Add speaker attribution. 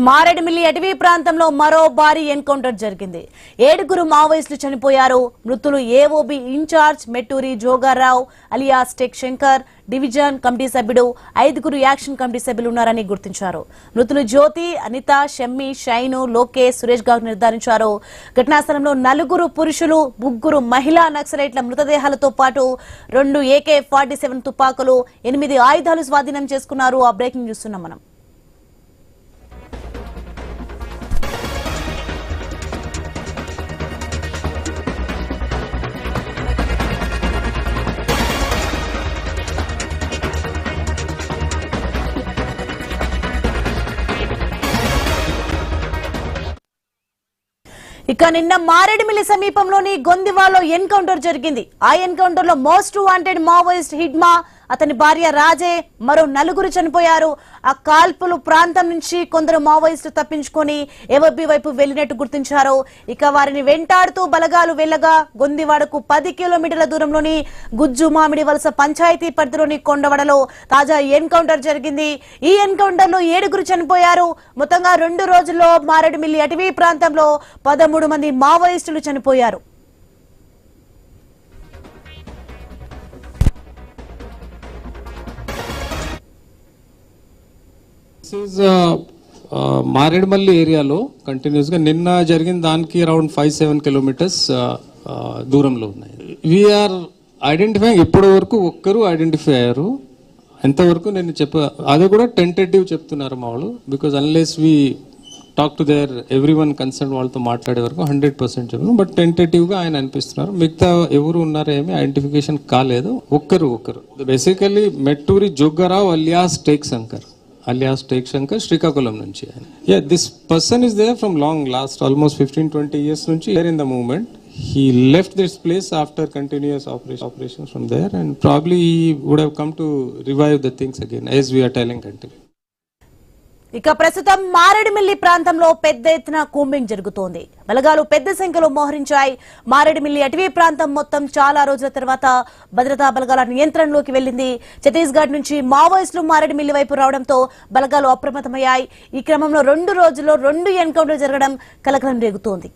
Speaker 1: మారేడుమిల్లి అటవీ ప్రాంతంలో మరో భారీ ఎన్కౌంటర్ జరిగింది. 7 మావోయిస్టులు చనిపోయారు. మృతులు AOB incharge Metturi Jogarao alias tech Shankar, division committee సభ్యుడు, 5 యాక్షన్ కమిటీ సభ్యులు ఉన్నారని గుర్తించారు. మృతులు జ్యోతి, అనిత, షమ్మి, షైను, లోకేష్, సురేష్ గా నిర్ధారించారు. ఘటనా స్థలంలో 4 పురుషులు, 3 మహిళా నక్సలైట్ల మృతదేహాలతో పాటు 2 AK-47 తుపాకులు, 8 ఆయుధాలు స్వాధీనం చేసుకున్నారు. ఆ బ్రేకింగ్ చూస్తున్నాం మనం. ఇక నిన్న మారేడుమిల్లి సమీపంలోని గొందివాలో ఎన్కౌంటర్ జరిగింది. ఆ ఎన్కౌంటర్ లో మోస్ట్ వాంటెడ్ మావోయిస్ట్ హిడ్మా, అతని భార్య రాజే, మరో 4 చనిపోయారు. ఆ కాల్పులు ప్రాంతం నుంచి కొందరు మావోయిస్టులు తప్పించుకొని ఏవోబి వైపు వెళ్లినట్టు గుర్తించారు. ఇక వారిని వెంటాడుతూ బలగాలు వెళ్లగా గొందివాడకు 10 కిలోమీటర్ల దూరంలోని గుజ్జు మామిడి వలస పంచాయతీ పరిధిలోని కొండవడలో తాజా ఎన్కౌంటర్ జరిగింది. ఈ ఎన్కౌంటర్ లో 7 చనిపోయారు. మొత్తంగా 2 రోజుల్లో మారేడుమిల్లి అటవీ ప్రాంతంలో 13 మంది మావోయిస్టులు చనిపోయారు.
Speaker 2: మారేడుమల్లి ఏరియాలో కంటిన్యూస్గా నిన్న జరిగిన దానికి అరౌండ్ 5-7 కిలోమీటర్స్ దూరంలో ఉన్నాయి. వీఆర్ ఐడెంటిఫైయింగ్, ఇప్పటి వరకు ఒక్కరు ఐడెంటిఫై అయ్యారు. ఎంతవరకు నేను అది కూడా టెంటేటివ్ చెప్తున్నారు మా వాళ్ళు. Because unless we talk to their every one concern వాళ్ళతో మాట్లాడే వరకు 100% చెప్పాను. బట్ టెంటేటివ్గా ఆయన అనిపిస్తున్నారు. మిగతా ఎవరు ఉన్నారో ఏమి ఐడెంటిఫికేషన్ కాలేదు. ఒక్కరు basically Metturi Jogarao alias tech Shankar Srikakulam నుంచి. This person is there from last almost 15-20 years నుంచి there in the movement. He left this place after continuous operations from there, and probably he would have come to revive the things again, as we are telling continue.
Speaker 1: ఇక ప్రస్తుతం మారేడుమిల్లి ప్రాంతంలో పెద్ద ఎత్తున combing జరుగుతోంది. బలగాలు పెద్ద సంఖ్యలో మోహరించాయి. మారేడుమిల్లి అటవీ ప్రాంతం మొత్తం చాలా రోజుల తర్వాత భద్రతా బలగాల నియంత్రణలోకి వెళ్లింది. ఛత్తీస్గఢ్ నుంచి మావోయిస్టులు మారేడుమిల్లి వైపు రావడంతో బలగాలు అప్రమత్తమయ్యాయి. ఈ క్రమంలో 2 రోజుల్లో 2 ఎన్కౌంటర్ జరగడం కలకలం రేగుతోంది.